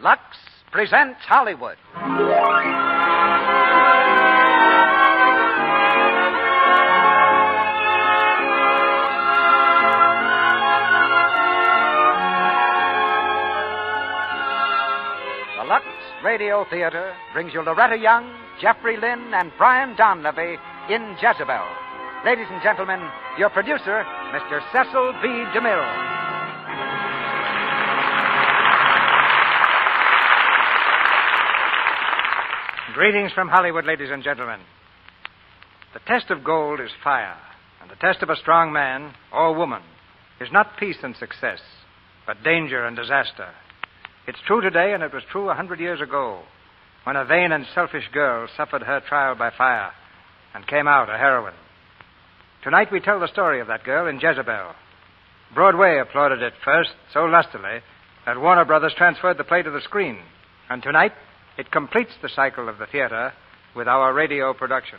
Lux presents Hollywood. The Lux Radio Theater brings you Loretta Young, Jeffrey Lynn, and Brian Donlevy in Jezebel. Ladies and gentlemen, your producer, Mr. Cecil B. DeMille. Greetings from Hollywood, ladies and gentlemen. The test of gold is fire, and the test of a strong man or woman is not peace and success, but danger and disaster. It's true today, and it was true 100 years ago, when a vain and selfish girl suffered her trial by fire and came out a heroine. Tonight we tell the story of that girl in Jezebel. Broadway applauded it first so lustily that Warner Brothers transferred the play to the screen, and tonight it completes the cycle of the theater with our radio production.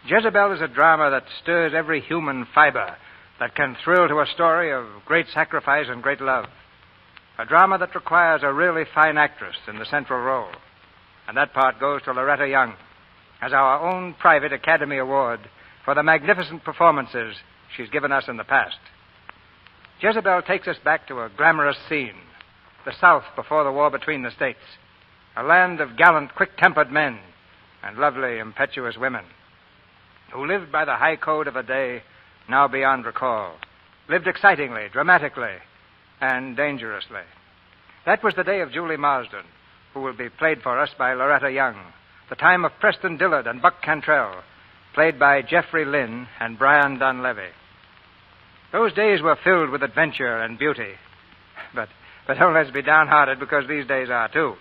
Jezebel is a drama that stirs every human fiber that can thrill to a story of great sacrifice and great love. A drama that requires a really fine actress in the central role. And that part goes to Loretta Young as our own private Academy Award for the magnificent performances she's given us in the past. Jezebel takes us back to a glamorous scene, the South before the war between the states. A land of gallant, quick-tempered men and lovely, impetuous women who lived by the high code of a day now beyond recall, lived excitingly, dramatically, and dangerously. That was the day of Julie Marsden, who will be played for us by Loretta Young, the time of Preston Dillard and Buck Cantrell, played by Jeffrey Lynn and Brian Donlevy. Those days were filled with adventure and beauty, but don't let's be downhearted, because these days are too.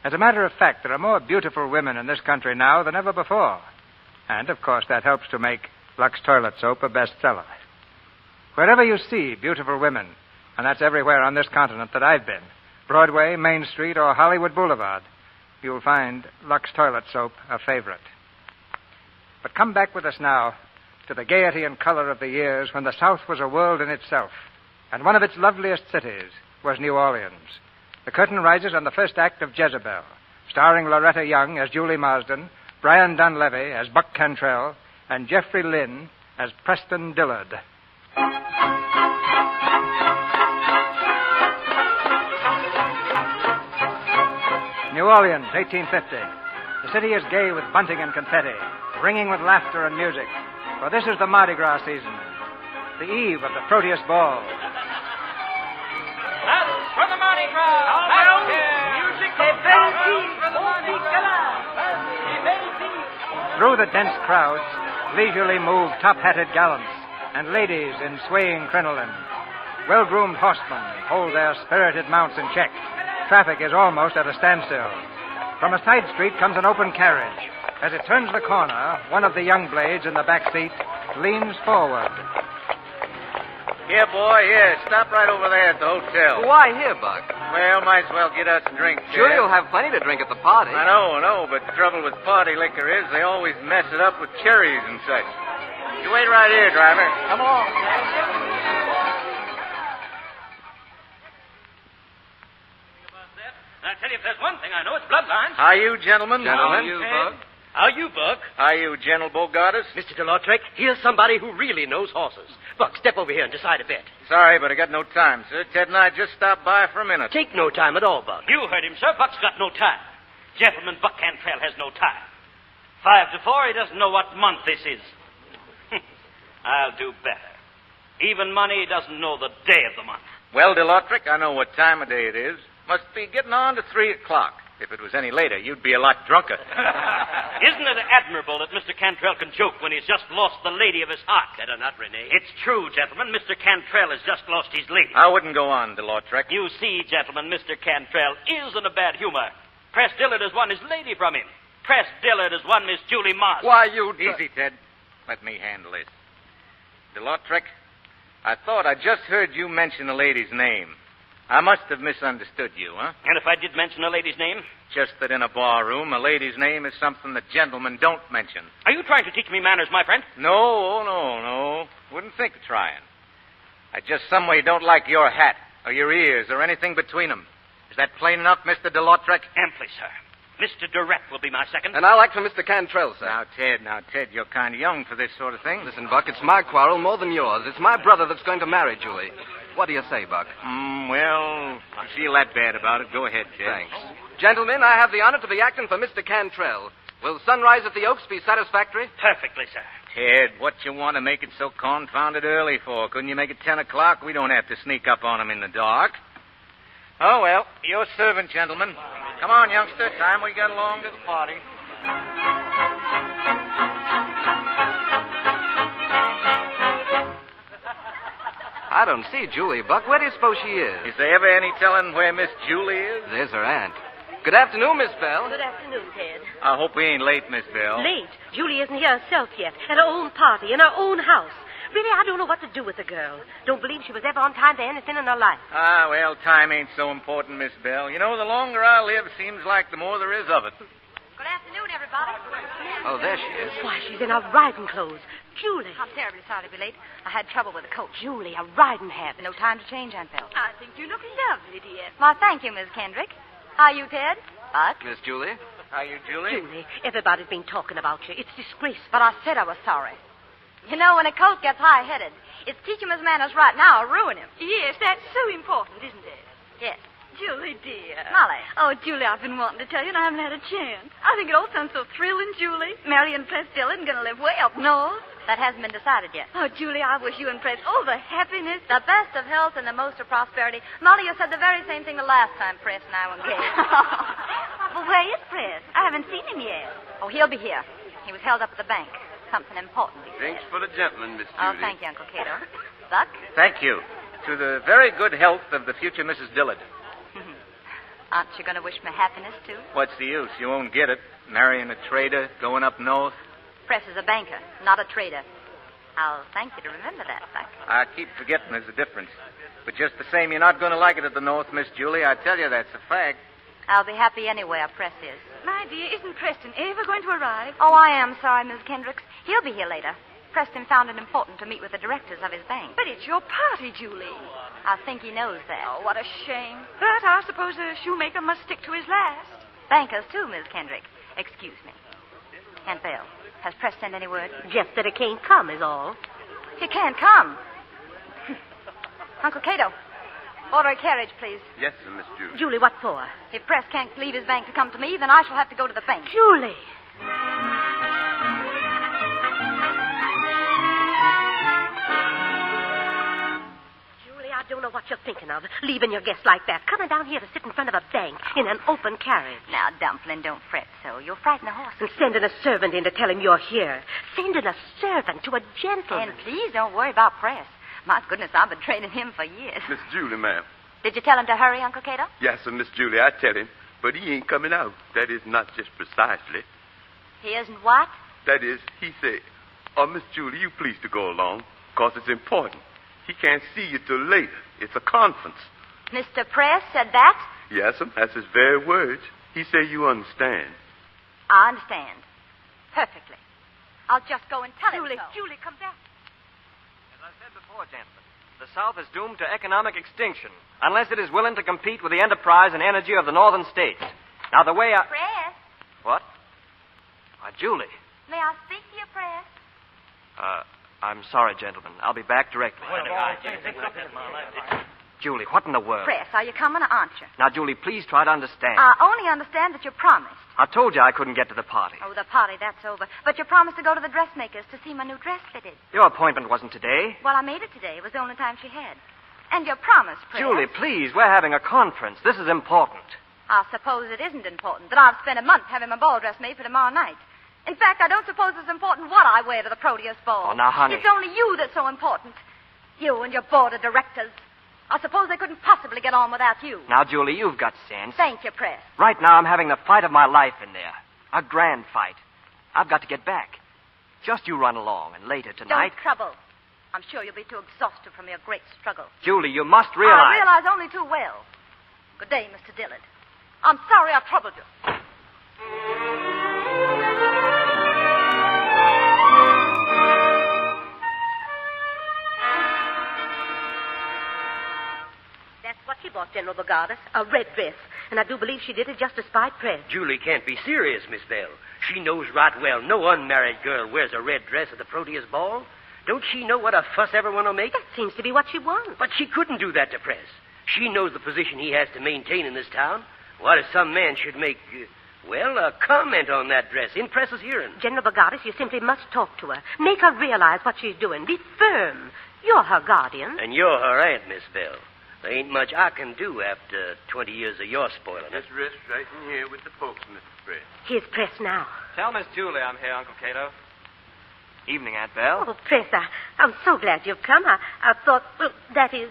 As a matter of fact, there are more beautiful women in this country now than ever before. And, of course, that helps to make Lux Toilet Soap a bestseller. Wherever you see beautiful women, and that's everywhere on this continent that I've been, Broadway, Main Street, or Hollywood Boulevard, you'll find Lux Toilet Soap a favorite. But come back with us now to the gaiety and color of the years when the South was a world in itself, and one of its loveliest cities was New Orleans. The curtain rises on the first act of Jezebel, starring Loretta Young as Julie Marsden, Brian Donlevy as Buck Cantrell, and Jeffrey Lynn as Preston Dillard. New Orleans, 1850. The city is gay with bunting and confetti, ringing with laughter and music, for this is the Mardi Gras season, the eve of the Proteus Ball. That's for the Mardi Gras! Music! Through the dense crowds leisurely move top-hatted gallants and ladies in swaying crinoline. Well-groomed horsemen hold their spirited mounts in check. Traffic is almost at a standstill. From a side street comes an open carriage. As it turns the corner, one of the young blades in the back seat leans forward. Here, boy, here. Stop right over there at the hotel. Why here, Buck? Well, might as well get us a drink, Sure, Ted. you'll have plenty to drink at the party. I know, but the trouble with party liquor is they always mess it up with cherries and such. You wait right here, driver. Come on. I'll tell you, if there's one thing I know, it's bloodlines. How you, gentlemen? Gentlemen. How you, Buck? How you, Buck? How you, General Bogartus? Mr. DeLautrec, here's somebody who really knows horses. Buck, step over here and decide a bet. Sorry, but I got no time, sir. Ted and I just stopped by for a minute. Take no time at all, Buck. You heard him, sir. Buck's got no time. Gentleman, Buck Cantrell has no time. 5 to 4, he doesn't know what month this is. I'll do better. Even money doesn't know the day of the month. Well, DeLautrec, I know what time of day it is. Must be getting on to 3 o'clock. If it was any later, you'd be a lot drunker. Isn't it admirable that Mr. Cantrell can joke when he's just lost the lady of his heart? Said or not, Renee? It's true, gentlemen. Mr. Cantrell has just lost his lady. I wouldn't go on, DeLautrec. You see, gentlemen, Mr. Cantrell is in a bad humor. Press Dillard has won his lady from him. Press Dillard has won Miss Julie Marsden. Why, you... Easy, Ted. Let me handle this. DeLautrec, I thought I just heard you mention a lady's name. I must have misunderstood you, huh? And if I did mention a lady's name? Just that in a barroom, a lady's name is something that gentlemen don't mention. Are you trying to teach me manners, my friend? No. Wouldn't think of trying. I just some way don't like your hat, or your ears, or anything between them. Is that plain enough, Mr. DeLautrec? Amply, sir. Mr. Durrett will be my second. And I'll act for Mr. Cantrell, sir. Now, Ted, you're kind of young for this sort of thing. Listen, Buck, it's my quarrel more than yours. It's my brother that's going to marry Julie. What do you say, Buck? Well, if you feel that bad about it, go ahead, Ted. Thanks. Gentlemen, I have the honor to be acting for Mr. Cantrell. Will sunrise at the Oaks be satisfactory? Perfectly, sir. Ted, what you want to make it so confounded early for? Couldn't you make it 10 o'clock? We don't have to sneak up on him in the dark. Oh, well, your servant, gentlemen. Come on, youngster. Time we get along to the party. I don't see Julie, Buck. Where do you suppose she is? Is there ever any telling where Miss Julie is? There's her aunt. Good afternoon, Miss Bell. Good afternoon, Ted. I hope we ain't late, Miss Bell. Late? Julie isn't here herself yet. At her own party, in her own house. Really, I don't know what to do with the girl. Don't believe she was ever on time to anything in her life. Ah, well, time ain't so important, Miss Bell. You know, the longer I live, seems like the more there is of it. Good afternoon, everybody. Oh, there she is. Why, she's in her riding clothes. Julie. I'm terribly sorry to be late. I had trouble with the coat. Julie, a riding habit. No time to change, Aunt Bell. I think you look lovely, dear. Well, thank you, Miss Kendrick. How are you, Ted? Buck? Miss Julie? How you, Julie? Julie, everybody's been talking about you. It's disgraceful. But I said I was sorry. You know, when a colt gets high-headed, it's teach him his manners right now or ruin him. Yes, that's so important, isn't it? Yes. Julie, dear. Molly. Oh, Julie, I've been wanting to tell you, and I haven't had a chance. I think it all sounds so thrilling, Julie. Mary and Preston going to live way up north. That hasn't been decided yet. Oh, Julie, I wish you and Press all the happiness. The best of health and the most of prosperity. Molly, you said the very same thing the last time Press and I were engaged. Well, where is Press? I haven't seen him yet. Oh, he'll be here. He was held up at the bank. Something important. Drinks for the gentleman, Miss Julie. Oh, thank you, Uncle Cato. Buck? Thank you. To the very good health of the future Mrs. Dillard. Aren't you going to wish me happiness, too? What's the use? You won't get it. Marrying a trader, going up north. Press is a banker, not a trader. I'll thank you to remember that, Buck. I keep forgetting there's a difference. But just the same, you're not going to like it at the north, Miss Julie. I tell you, that's a fact. I'll be happy anywhere Press is. My dear, isn't Preston ever going to arrive? Oh, I am sorry, Miss Kendricks. He'll be here later. Preston found it important to meet with the directors of his bank. But it's your party, Julie. I think he knows that. Oh, what a shame. But I suppose a shoemaker must stick to his last. Bankers, too, Miss Kendrick. Excuse me. Aunt Bell, has Press sent any word? Just that it can't come is all. He can't come. Uncle Cato, order a carriage, please. Yes, sir, Miss Julie. Julie, what for? If Press can't leave his bank to come to me, then I shall have to go to the bank. Julie. I don't know what you're thinking of, leaving your guests like that, coming down here to sit in front of a bank in an open carriage. Now, Dumpling, don't fret so. You'll frighten the horse. And sending a servant in to tell him you're here. Sending a servant to a gentleman. And please don't worry about Press. My goodness, I've been training him for years. Miss Julie, ma'am. Did you tell him to hurry, Uncle Cato? Yes, sir, Miss Julie, I tell him. But he ain't coming out. That is not just precisely. He isn't what? That is, he said, Miss Julie, you please to go along, because it's important. He can't see you till later. It's a conference. Mr. Press said that? Yes, sir. That's his very words. He say you understand. I understand. Perfectly. I'll just go and tell him so. Julie, come back. As I said before, gentlemen, the South is doomed to economic extinction unless it is willing to compete with the enterprise and energy of the northern states. Now, the way I... Press? What? Why, Julie. May I speak to you, Press? I'm sorry, gentlemen. I'll be back directly. Julie, what in the world? Press, are you coming or aren't you? Now, Julie, please try to understand. I only understand that you promised. I told you I couldn't get to the party. Oh, the party, that's over. But you promised to go to the dressmaker's to see my new dress fitted. Your appointment wasn't today. Well, I made it today. It was the only time she had. And you promised, Press. Julie, please, we're having a conference. This is important. I suppose it isn't important that I've spent a month having my ball dress made for tomorrow night. In fact, I don't suppose it's important what I wear to the Proteus ball. Oh, now, honey. It's only you that's so important. You and your board of directors. I suppose they couldn't possibly get on without you. Now, Julie, you've got sense. Thank you, Press. Right now, I'm having the fight of my life in there. A grand fight. I've got to get back. Just you run along, and later tonight... Don't trouble. I'm sure you'll be too exhausted from your great struggle. Julie, you must realize... I realize only too well. Good day, Mr. Dillard. I'm sorry I troubled you. That's what She bought General Bogartis a red dress, and I do believe she did it just to spite Press. Julie can't be serious, Miss Bell. She knows right well no unmarried girl wears a red dress at the Proteus ball. Don't she know what a fuss everyone will make? That seems to be what she wants. But she couldn't do that to Press. She knows the position he has to maintain in this town. What if some man should make, a comment on that dress in Press's hearing? General Bogartis, you simply must talk to her. Make her realize what she's doing. Be firm. You're her guardian. And you're her aunt, Miss Bell. There ain't much I can do after 20 years of your spoiling it. Just rest right in here with the folks, Mr. Press. Here's Press now. Tell Miss Julie I'm here, Uncle Cato. Evening, Aunt Belle. Oh, Press, I'm so glad you've come. I thought, that is,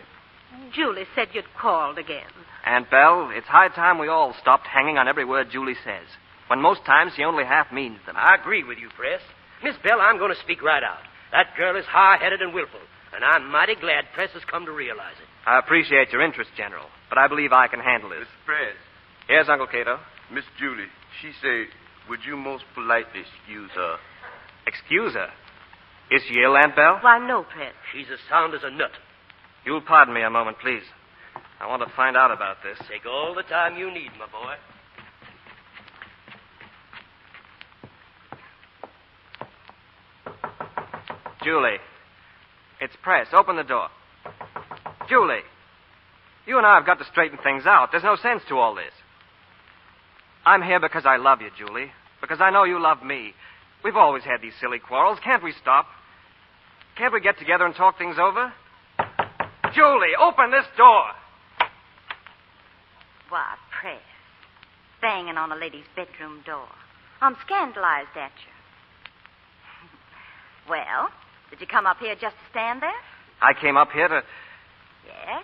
Julie said you'd called again. Aunt Belle, it's high time we all stopped hanging on every word Julie says, when most times she only half means them. I agree with you, Press. Miss Bell, I'm going to speak right out. That girl is high-headed and willful, and I'm mighty glad Press has come to realize it. I appreciate your interest, General, but I believe I can handle this. Mr. Press. Yes, Uncle Cato. Miss Julie, she say, would you most politely excuse her? Excuse her? Is she ill, Aunt Belle? Why, no, Press. She's as sound as a nut. You'll pardon me a moment, please. I want to find out about this. Take all the time you need, my boy. Julie, it's Press. Open the door. Julie, you and I have got to straighten things out. There's no sense to all this. I'm here because I love you, Julie. Because I know you love me. We've always had these silly quarrels. Can't we stop? Can't we get together and talk things over? Julie, open this door. Why, Press. Banging on a lady's bedroom door. I'm scandalized at you. Well, did you come up here just to stand there? I came up here to... Yes.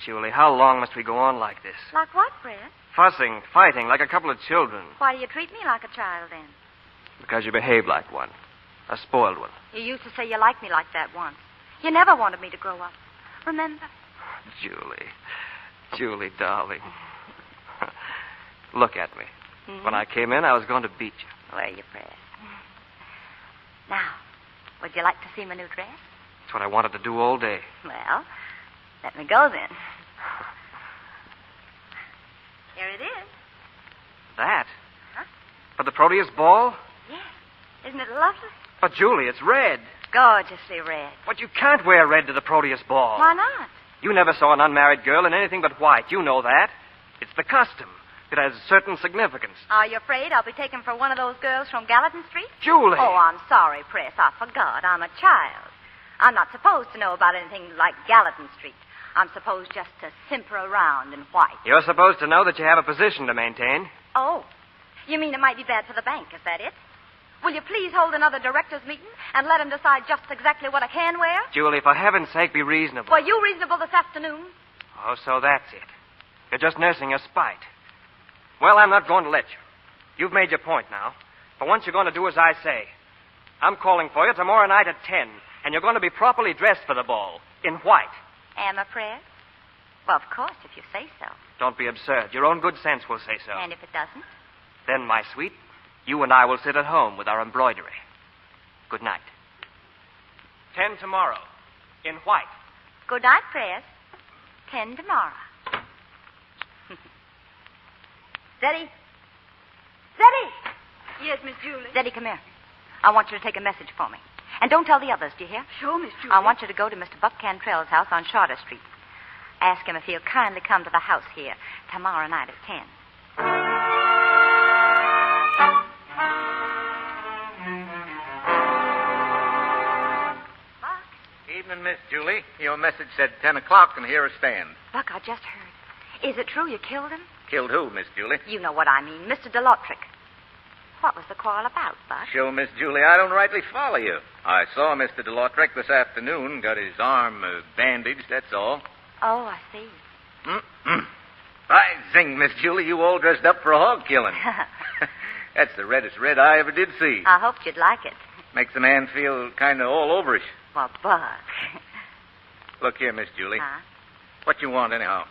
Julie, how long must we go on like this? Like what, Press? Fussing, fighting, like a couple of children. Why do you treat me like a child, then? Because you behave like one. A spoiled one. You used to say you liked me like that once. You never wanted me to grow up. Remember? Julie, darling. Look at me. Mm-hmm. When I came in, I was going to beat you. Where you, Press? Now, would you like to see my new dress? That's what I wanted to do all day. Well, let me go then. Here it is. That? Huh? For the Proteus ball? Yes. Isn't it lovely? But, Julie, it's red. Gorgeously red. But you can't wear red to the Proteus ball. Why not? You never saw an unmarried girl in anything but white. You know that. It's the custom. It has certain significance. Are you afraid I'll be taken for one of those girls from Gallatin Street? Julie! Oh, I'm sorry, Press. I forgot. I'm a child. I'm not supposed to know about anything like Gallatin Street. I'm supposed just to simper around in white. You're supposed to know that you have a position to maintain. Oh. You mean it might be bad for the bank, is that it? Will you please hold another directors' meeting and let them decide just exactly what I can wear? Julie, for heaven's sake, be reasonable. Were you reasonable this afternoon? Oh, so that's it. You're just nursing your spite. Well, I'm not going to let you. You've made your point now. For once, you're going to do as I say. I'm calling for you tomorrow night at 10, and you're going to be properly dressed for the ball, in white. Am I, Press? Well, of course, if you say so. Don't be absurd. Your own good sense will say so. And if it doesn't? Then, my sweet, you and I will sit at home with our embroidery. Good night. 10 tomorrow, in white. Good night, Press. 10 tomorrow. Zeddy? Zeddy! Yes, Miss Julie. Zeddy, come here. I want you to take a message for me. And don't tell the others, do you hear? Sure, Miss Julie. I want you to go to Mr. Buck Cantrell's house on Charter Street. Ask him if he'll kindly come to the house here tomorrow night at 10. Buck? Evening, Miss Julie. Your message said 10 o'clock, and here I stand. Buck, I just heard. Is it true you killed him? Killed who, Miss Julie? You know what I mean. Mr. DeLautric. What was the quarrel about, Buck? Sure, Miss Julie, I don't rightly follow you. I saw Mr. DeLautric this afternoon. Got his arm bandaged, that's all. Oh, I see. I zing, Miss Julie, you all dressed up for a hog killing. That's the reddest red I ever did see. I hoped you'd like it. Makes a man feel kind of all overish. Well, Buck. Look here, Miss Julie. Huh? What you want, anyhow?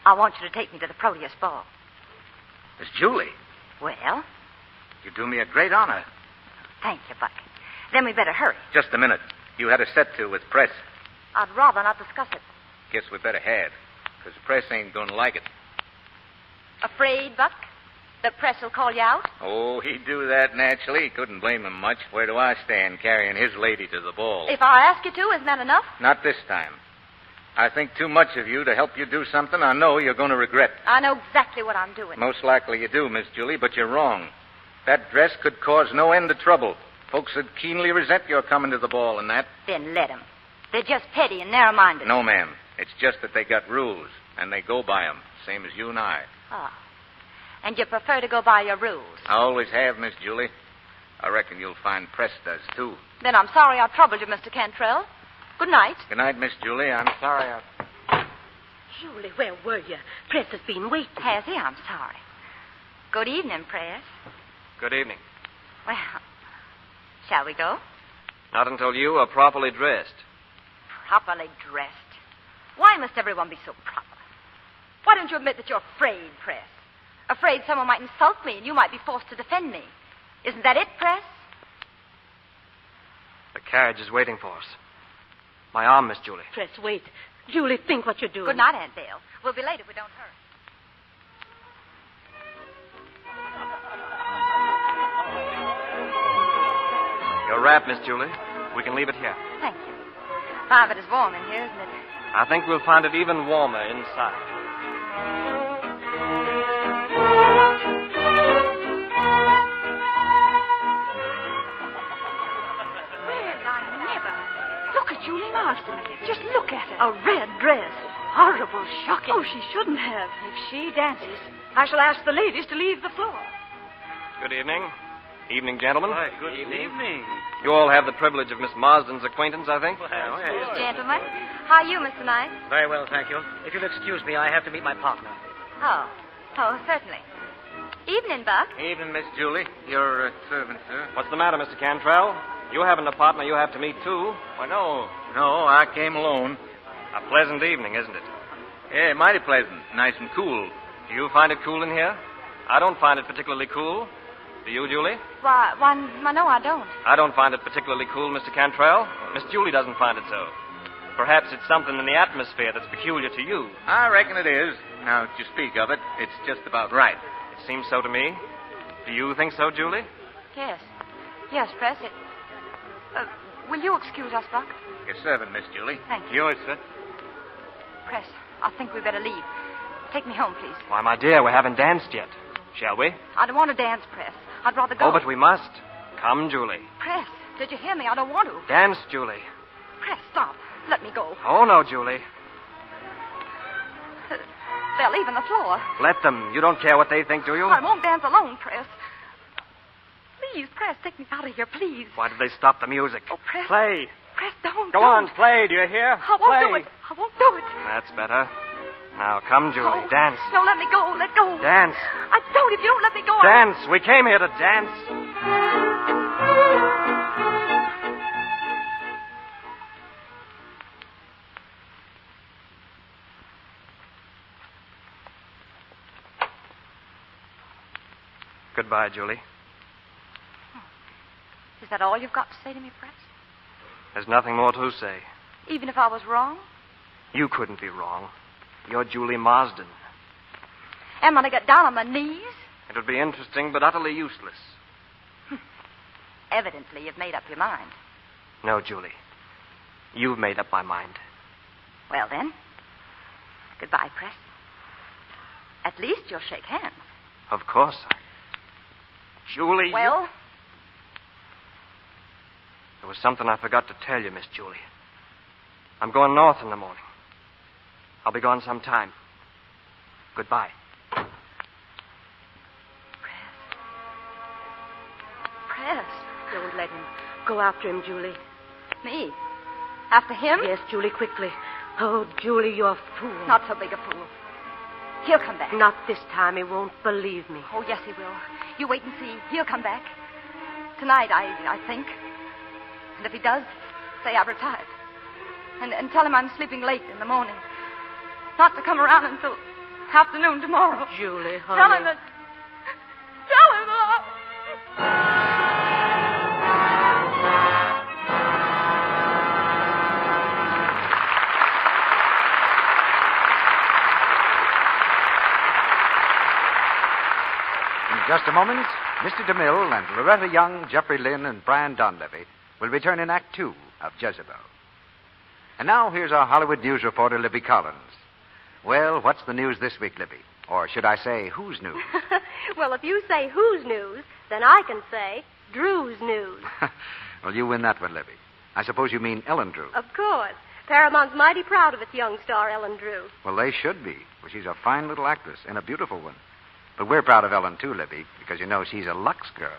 I want you to take me to the Proteus ball. Miss Julie, Well, you do me a great honor. thank you, Buck. Then we better hurry. Just a minute. You had a set to with Press. I'd rather not discuss it. Guess we better head, because the press ain't going to like it. Afraid, Buck? The press will call you out? Oh, he'd do that naturally. Couldn't blame him much. Where do I stand carrying his lady to the ball? If I ask you to, isn't that enough? Not this time. I think too much of you to help you do something I know you're going to regret. I know exactly what I'm doing. Most likely you do, Miss Julie, but you're wrong. That dress could cause no end of trouble. Folks would keenly resent your coming to the ball and that. Then let 'em. They're just petty and narrow-minded. No, ma'am. It's just that they got rules, and they go by 'em, same as you and I. Oh. And you prefer to go by your rules? I always have, Miss Julie. I reckon you'll find Press does, too. Then I'm sorry I troubled you, Mr. Cantrell. Good night. Good night, Miss Julie. I'm sorry Julie, where were you? Press has been waiting. Has he? I'm sorry. Good evening, Press. Good evening. Well, shall we go? Not until you are properly dressed. Properly dressed. Why must everyone be so proper? Why don't you admit that you're afraid, Press? Afraid someone might insult me and you might be forced to defend me. Isn't that it, Press? The carriage is waiting for us. My arm, Miss Julie. Press, wait. Julie, think what you're doing. Good night, Aunt Dale. We'll be late if we don't hurry. Your wrap, Miss Julie. We can leave it here. Thank you. Ah, but it's warm in here, isn't it? I think we'll find it even warmer inside. Look at Julie Marston. Just look at her. A red dress. Horrible, shocking. Oh, she shouldn't have. If she dances, I shall ask the ladies to leave the floor. Good evening. Evening, gentlemen. Why, good evening. You all have the privilege of Miss Marsden's acquaintance, I think? Gentlemen, how are you, Mr. Knight? Very well, thank you. If you'll excuse me, I have to meet my partner. Oh, certainly. Evening, Buck. Evening, Miss Julie. Your servant, sir. What's the matter, Mr. Cantrell? You haven't a partner you have to meet, too. Why, no. No, I came alone. A pleasant evening, isn't it? Yeah, mighty pleasant. Nice and cool. Do you find it cool in here? I don't find it particularly cool. Do you, Julie? Why, no, I don't. I don't find it particularly cool, Mr. Cantrell. Miss Julie doesn't find it so. Perhaps it's something in the atmosphere that's peculiar to you. I reckon it is. Now that you speak of it, it's just about right. It seems so to me. Do you think so, Julie? Yes. Yes, Press. Will you excuse us, Buck? Your servant, Miss Julie. Thank you. Yours, sir. Press, I think we better leave. Take me home, please. Why, my dear, we haven't danced yet. Shall we? I don't want to dance, Press. I'd rather go. Oh, but we must. Come, Julie. Press, did you hear me? I don't want to. Dance, Julie. Press, stop. Let me go. Oh, no, Julie. They're leaving the floor. Let them. You don't care what they think, do you? I won't dance alone, Press. Please, Press, take me out of here, please. Why did they stop the music? Oh, Press. Play. Press, don't. Go on, play. Do you hear? I won't do it. I won't do it. That's better. Now, come, Julie. Oh, Dance. No, let me go. Let go. Dance. I don't. If you don't let me go, Dance. We came here to dance. Goodbye, Julie. Is that all you've got to say to me, Press? There's nothing more to say. Even if I was wrong? You couldn't be wrong. You're Julie Marsden. Am I to get down on my knees? It would be interesting, but utterly useless. Evidently, you've made up your mind. No, Julie. You've made up my mind. Well, then. Goodbye, Press. At least you'll shake hands. Of course. Julie. Well? There was something I forgot to tell you, Miss Julie. I'm going north in the morning. I'll be gone some time. Goodbye. Press. Don't let him. Go after him, Julie. Me? After him? Yes, Julie, quickly. Oh, Julie, you're a fool. Not so big a fool. He'll come back. Not this time. He won't believe me. Oh, yes, he will. You wait and see. He'll come back. Tonight, I think. And if he does, say I've retired. And tell him I'm sleeping late in the morning. Not to come around until afternoon tomorrow. Julie, honey. Tell him that... Tell him that... just a moment, Mr. DeMille and Loretta Young, Jeffrey Lynn, and Brian Donlevy will return in Act 2 of Jezebel. And now here's our Hollywood news reporter, Libby Collins. Well, what's the news this week, Libby? Or should I say, whose news? Well, if you say whose news, then I can say Drew's news. Well, you win that one, Libby. I suppose you mean Ellen Drew. Of course. Paramount's mighty proud of its young star, Ellen Drew. Well, they should be. Well, she's a fine little actress and a beautiful one. But we're proud of Ellen, too, Libby, because, you know, she's a Lux girl.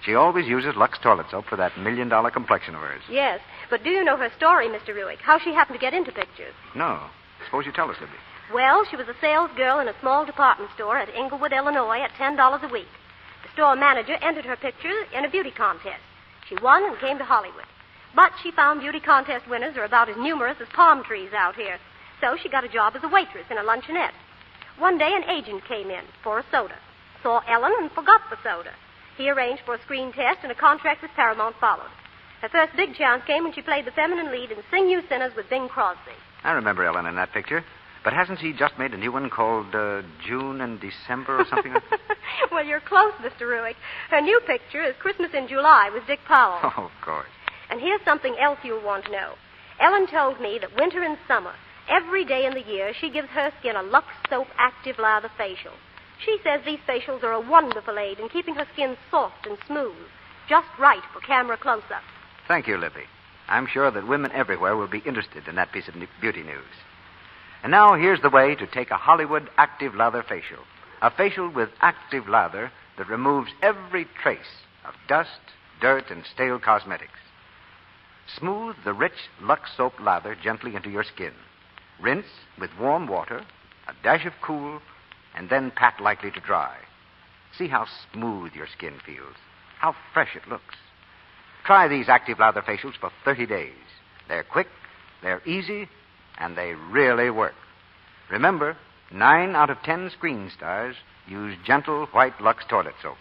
She always uses Lux toilet soap for that $1 million complexion of hers. Yes, but do you know her story, Mr. Ruick? How she happened to get into pictures? No. Suppose you tell us, Libby. Well, she was a sales girl in a small department store at Inglewood, Illinois, at $10 a week. The store manager entered her picture in a beauty contest. She won and came to Hollywood. But she found beauty contest winners are about as numerous as palm trees out here. So she got a job as a waitress in a luncheonette. One day an agent came in for a soda. Saw Ellen and forgot the soda. He arranged for a screen test and a contract with Paramount followed. Her first big chance came when she played the feminine lead in Sing You Sinners with Bing Crosby. I remember Ellen in that picture. But hasn't she just made a new one called June and December or something like that? Well, you're close, Mr. Ruick. Her new picture is Christmas in July with Dick Powell. Oh, of course. And here's something else you'll want to know. Ellen told me that winter and summer, every day in the year, she gives her skin a Lux Soap Active Lather facial. She says these facials are a wonderful aid in keeping her skin soft and smooth, just right for camera close-up. Thank you, Libby. I'm sure that women everywhere will be interested in that piece of beauty news. And now here's the way to take a Hollywood Active Lather facial. A facial with active lather that removes every trace of dust, dirt, and stale cosmetics. Smooth the rich Lux Soap lather gently into your skin. Rinse with warm water, a dash of cool, and then pat lightly to dry. See how smooth your skin feels, how fresh it looks. Try these active lather facials for 30 days. They're quick, they're easy, and they really work. Remember, 9 out of 10 screen stars use gentle white Lux toilet soap.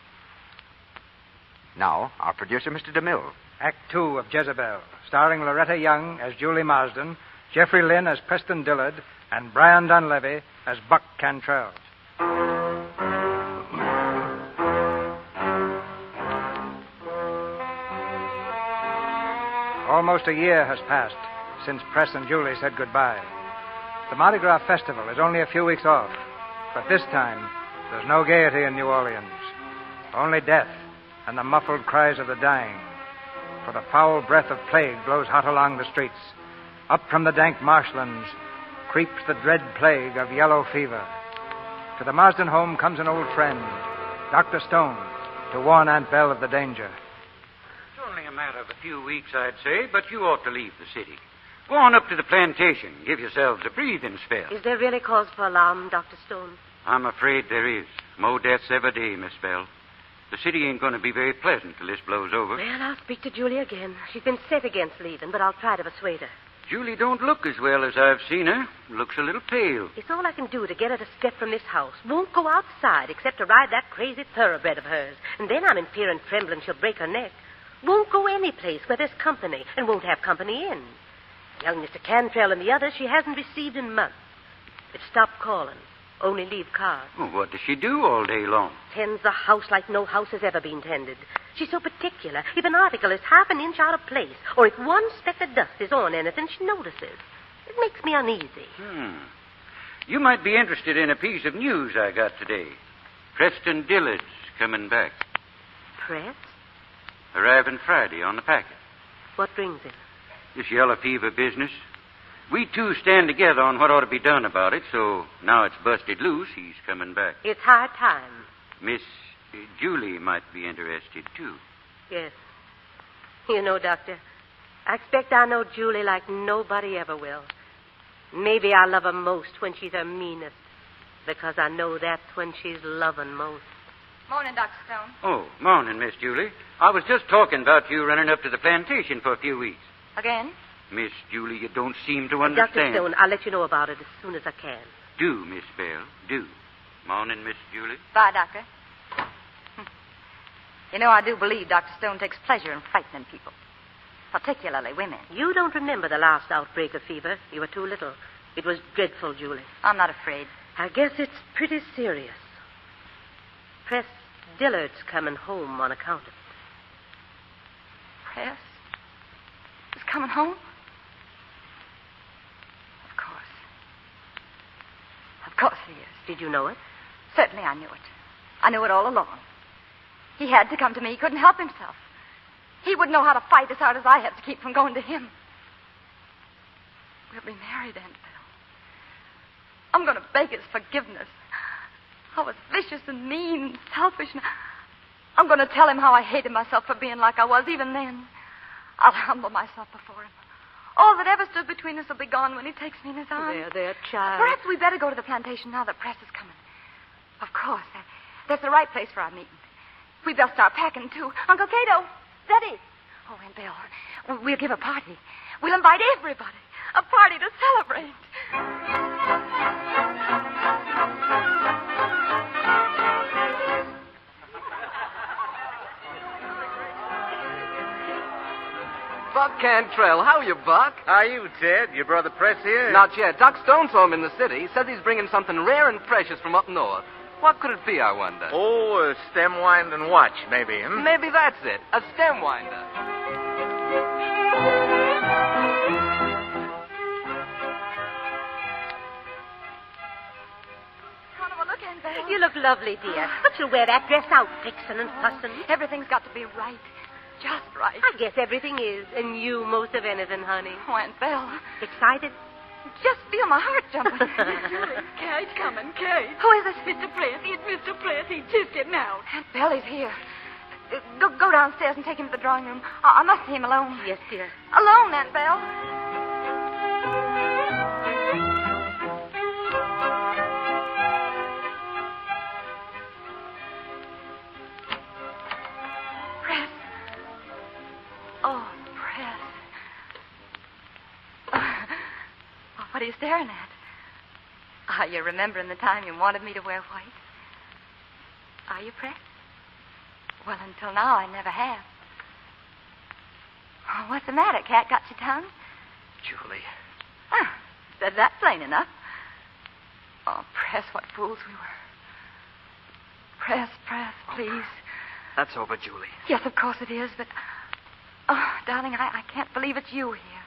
Now, our producer, Mr. DeMille. Act 2 of Jezebel, starring Loretta Young as Julie Marsden, Jeffrey Lynn as Preston Dillard, and Brian Donlevy as Buck Cantrell. Almost a year has passed since Press and Julie said goodbye. The Mardi Gras Festival is only a few weeks off, but this time there's no gaiety in New Orleans. Only death and the muffled cries of the dying. For the foul breath of plague blows hot along the streets. Up from the dank marshlands creeps the dread plague of yellow fever. To the Marsden home comes an old friend, Dr. Stone, to warn Aunt Belle of the danger. It's only a matter of a few weeks, I'd say, but you ought to leave the city. Go on up to the plantation. Give yourselves a breathing spell. Is there really cause for alarm, Dr. Stone? I'm afraid there is. More deaths every day, Miss Bell. The city ain't going to be very pleasant till this blows over. Well, I'll speak to Julie again. She's been set against leaving, but I'll try to persuade her. Julie don't look as well as I've seen her. Looks a little pale. It's all I can do to get her to step from this house. Won't go outside except to ride that crazy thoroughbred of hers. And then I'm in fear and trembling she'll break her neck. Won't go any place where there's company, and won't have company in. Young Mr. Cantrell and the others she hasn't received in months. But stopped calling. Only leave cards. Well, what does she do all day long? Tends the house like no house has ever been tended. She's so particular. If an article is half an inch out of place, or if one speck of dust is on anything, she notices. It makes me uneasy. You might be interested in a piece of news I got today. Preston Dillard's coming back. Press? Arriving Friday on the packet. What brings him? This yellow fever business. We two stand together on what ought to be done about it, so now it's busted loose, he's coming back. It's high time. Miss Julie might be interested, too. Yes. You know, Doctor, I expect I know Julie like nobody ever will. Maybe I love her most when she's her meanest, because I know that's when she's loving most. Morning, Dr. Stone. Oh, morning, Miss Julie. I was just talking about you running up to the plantation for a few weeks. Again? Miss Julie, you don't seem to understand. Dr. Stone, I'll let you know about it as soon as I can. Do, Miss Bell, do. Morning, Miss Julie. Bye, Doctor. You know, I do believe Dr. Stone takes pleasure in frightening people, particularly women. You don't remember the last outbreak of fever. You were too little. It was dreadful, Julie. I'm not afraid. I guess it's pretty serious. Press Dillard's coming home on account of it. Press is coming home? Of course he is. Did you know it? Certainly I knew it. I knew it all along. He had to come to me. He couldn't help himself. He wouldn't know how to fight as hard as I have to keep from going to him. We'll be married, Aunt Bill. I'm going to beg his forgiveness. I was vicious and mean and selfish. And I'm going to tell him how I hated myself for being like I was even then. I'll humble myself before him. All that ever stood between us will be gone when he takes me in his arms. There, child. Perhaps we'd better go to the plantation now that Press is coming. Of course. That's the right place for our meeting. We'd best start packing, too. Uncle Cato, Betty. Oh, Aunt Bill, we'll give a party. We'll invite everybody. A party to celebrate. Buck Cantrell. How are you, Buck? How are you, Ted? Your brother Press here? Not yet. Doc Stone saw him in the city. Says he's bringing something rare and precious from up north. What could it be, I wonder? Oh, a stem wind and watch, maybe, hmm? Maybe that's it. A stem winder. Want to look, Aunt Bill? You look lovely, dear. But you'll wear that dress out, fixing and fussing. Everything's got to be right. Just right. I guess everything is, and you most of anything, honey. Oh, Aunt Bill. Excited? Just feel my heart jumping. Kate coming, Kate. Who is this? Mr. Press. It's Mr. Press. He just getting out. Aunt Bill's here. Go downstairs and take him to the drawing room. I must see him alone. Yes, dear. Alone, Aunt Bell. Press. Oh, Press. What are you staring at? Are you remembering the time you wanted me to wear white? Are you, Press? Well, until now, I never have. Oh, what's the matter? Cat got your tongue? Julie. Oh, said that plain enough. Oh, Press, what fools we were. Press, please. That's over, Julie. Yes, of course it is, but... Oh, darling, I can't believe it's you here.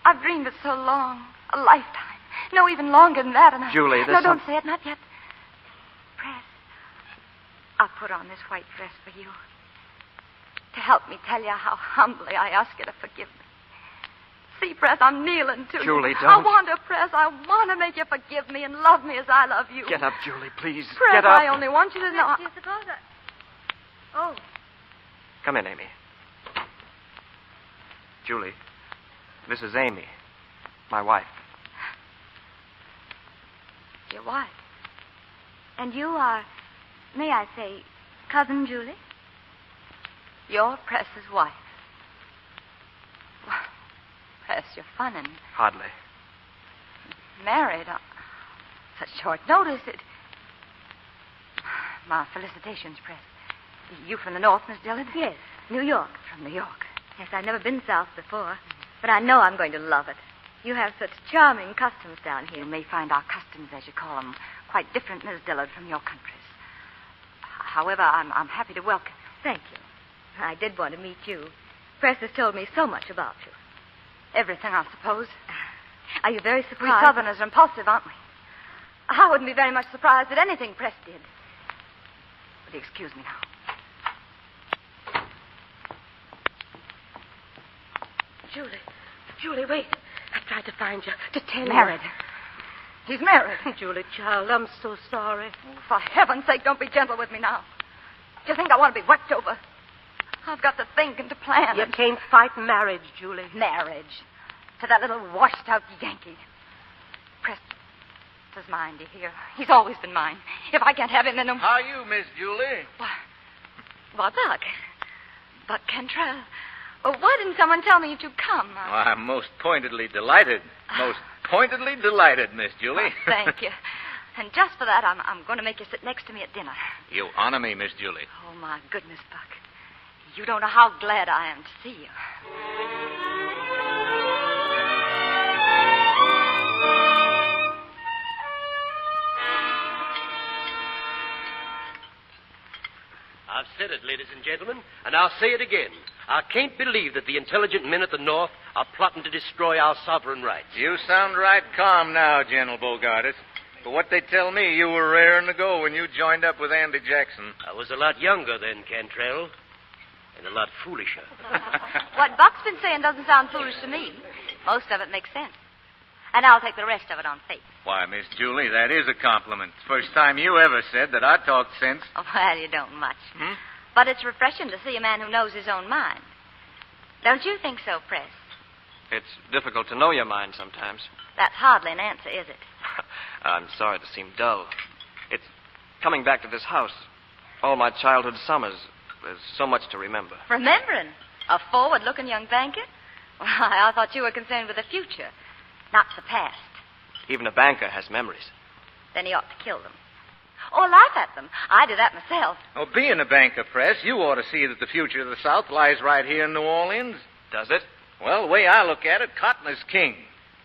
I've dreamed it so long. A lifetime. No, even longer than that. And Julie, No, don't say it. Not yet. Press, I'll put on this white dress for you. To help me tell you how humbly I ask you to forgive me. See, Press, I'm kneeling to you. Julie, don't. I want to, Press. I want to make you forgive me and love me as I love you. Get up, Julie, please. Press, Get up. I only want you to know... Oh. Come in, Amy. Julie, this is Amy, my wife. Your wife. And you are, may I say, Cousin Julie? You're Press's wife. Well, Press, you're funning. Hardly. Married on such short notice. My felicitations, Press. You from the north, Miss Dillon? Yes, New York. From New York. Yes, I've never been south before, but I know I'm going to love it. You have such charming customs down here. You may find our customs, as you call them, quite different, Miss Dillard, from your countries. However, I'm happy to welcome you. Thank you. I did want to meet you. Press has told me so much about you. Everything, I suppose. Are you very We surprised? Southerners are impulsive, aren't we? I wouldn't be very much surprised at anything Press did. Will you excuse me now? Julie, wait. I tried to find you, to tell you. Married. He's married. Julie, child, I'm so sorry. Oh, for heaven's sake, don't be gentle with me now. Do you think I want to be worked over? I've got to think and to plan. You can't fight marriage, Julie. Marriage. To that little washed-out Yankee. Preston's mine, do you hear? He's always been mine. If I can't have him, then... How are you, Miss Julie? Why, Buck Cantrell. Oh, why didn't someone tell me you'd come? Well, I'm most pointedly delighted. Most pointedly delighted, Miss Julie. Thank you. And just for that, I'm going to make you sit next to me at dinner. You honor me, Miss Julie. Oh, my goodness, Buck. You don't know how glad I am to see you. it, ladies and gentlemen, and I'll say it again. I can't believe that the intelligent men at the North are plotting to destroy our sovereign rights. You sound right calm now, General Bogartis. But what they tell me, you were raring to go when you joined up with Andy Jackson. I was a lot younger then, Cantrell, and a lot foolisher. What Buck's been saying doesn't sound foolish to me. Most of it makes sense. And I'll take the rest of it on faith. Why, Miss Julie, that is a compliment. First time you ever said that I talked sense. Oh, well, you don't much. But it's refreshing to see a man who knows his own mind. Don't you think so, Press? It's difficult to know your mind sometimes. That's hardly an answer, is it? I'm sorry to seem dull. It's coming back to this house. All my childhood summers. There's so much to remember. Remembering? A forward-looking young banker? Why, I thought you were concerned with the future, not the past. Even a banker has memories. Then he ought to kill them. Or laugh at them. I do that myself. Oh, being a banker, Press, you ought to see that the future of the South lies right here in New Orleans. Does it? Well, the way I look at it, cotton is king.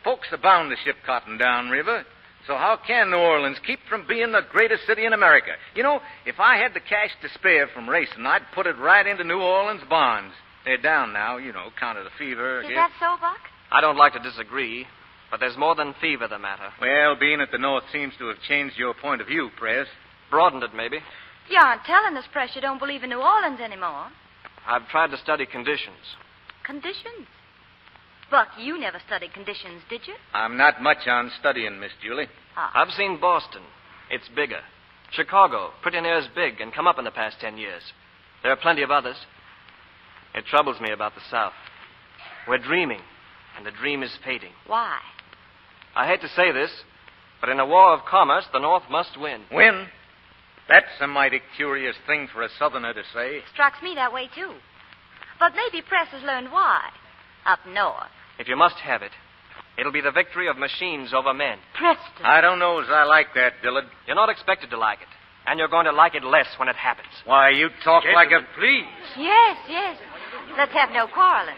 Folks are bound to ship cotton downriver. So how can New Orleans keep from being the greatest city in America? You know, if I had the cash to spare from racing, I'd put it right into New Orleans bonds. They're down now, you know, count of the fever. Is that so, Buck? I don't like to disagree, but there's more than fever the matter. Well, being at the North seems to have changed your point of view, Press. Broadened it, maybe. You aren't telling us, Press, you don't believe in New Orleans anymore. I've tried to study conditions. Conditions? Buck, you never studied conditions, did you? I'm not much on studying, Miss Julie. I've seen Boston. It's bigger. Chicago, pretty near as big, and come up in the past 10 years. There are plenty of others. It troubles me about the South. We're dreaming, and the dream is fading. Why? I hate to say this, but in a war of commerce, the North must win. Win? That's a mighty curious thing for a Southerner to say. Strikes me that way, too. But maybe Press has learned why. Up north. If you must have it, it'll be the victory of machines over men. Preston. I don't know as I like that, Dillard. You're not expected to like it, and you're going to like it less when it happens. Why, you talk like a... please. Yes, yes. Let's have no quarreling.